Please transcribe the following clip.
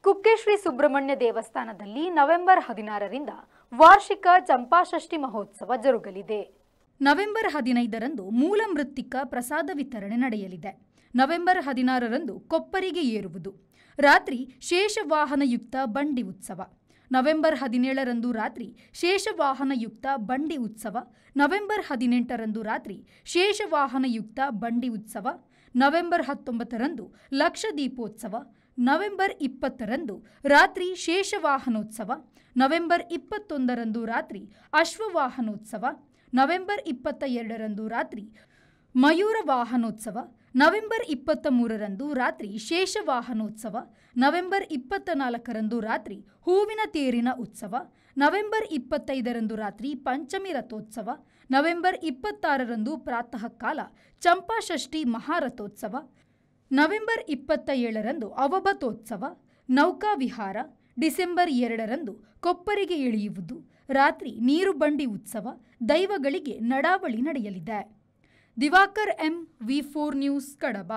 ಕುಕ್ಕೆ ಶ್ರೀ ಸುಬ್ರಹ್ಮಣ್ಯ ದೇವಸ್ಥಾನದಲ್ಲಿ ನವೆಂಬರ್ 16ರಿಂದ ವಾರ್ಷಿಕ ಚಂಪಾಷಷ್ಠಿ ಮಹೋತ್ಸವ ಜರುಗಲಿದೆ. ನವೆಂಬರ್ 15ರಂದು ಮೂಲ ಮೃತ್ತಿಕ ಪ್ರಸಾದ ವಿತರಣೆ ನಡೆಯಲಿದೆ. ನವೆಂಬರ್ 16ರಂದು ಕೊಪ್ಪರಿಗೆ ಏರುವುದು. ರಾತ್ರಿ ಶೇಷವಾಹನಯುಕ್ತ ಬಂಡಿ ಉತ್ಸವ. ನವೆಂಬರ್ 17ರಂದು ರಾತ್ರಿ ಶೇಷವಾಹನಯುಕ್ತ ಬಂಡಿ ಉತ್ಸವ. ನವೆಂಬರ್ 18ರಂದು ರಾತ್ರಿ ಶೇಷವಾಹನಯುಕ್ತ ಬಂಡಿ ಉತ್ಸವ. ನವೆಂಬರ್ 19ರಂದು ಲಕ್ಷದೀಪೋತ್ಸವ. ನವೆಂಬರ್ 20ರಂದು ರಾತ್ರಿ ಶೇಷವಾಹನೋತ್ಸವ. ನವೆಂಬರ್ 21ರಂದು ರಾತ್ರಿ ಅಶ್ವವಾಹನೋತ್ಸವ. ನವೆಂಬರ್ 22ರಂದು ರಾತ್ರಿ ಮಯೂರ ವಾಹನೋತ್ಸವ. ನವೆಂಬರ್ 23ರಂದು ರಾತ್ರಿ ಶೇಷವಾಹನೋತ್ಸವ. ನವೆಂಬರ್ 24ರಂದು ರಾತ್ರಿ ಹೂವಿನ ತೇರಿನ ಉತ್ಸವ. ನವೆಂಬರ್ 25ರಂದು ರಾತ್ರಿ ಪಂಚಮಿ ರಥೋತ್ಸವ. ನವೆಂಬರ್ 26ರಂದು ಪ್ರಾತಃ ಕಾಲ ಚಂಪಾಷಷ್ಠಿ ಮಹಾರಥೋತ್ಸವ. ನವೆಂಬರ್ 27ರಂದು ಅವಭತೋತ್ಸವ, ನೌಕಾ ವಿಹಾರ. ಡಿಸೆಂಬರ್ 2ರಂದು ಕೊಪ್ಪರಿಗೆ ಇಳಿಯುವುದು. ರಾತ್ರಿ ನೀರು ಬಂಡಿ ಉತ್ಸವ. ದೈವಗಳಿಗೆ ನಡಾವಳಿ ನಡೆಯಲಿದೆ. ದಿವಾಕರ್ ಎಂ, ವಿ4 ನ್ಯೂಸ್, ಕಡಬ.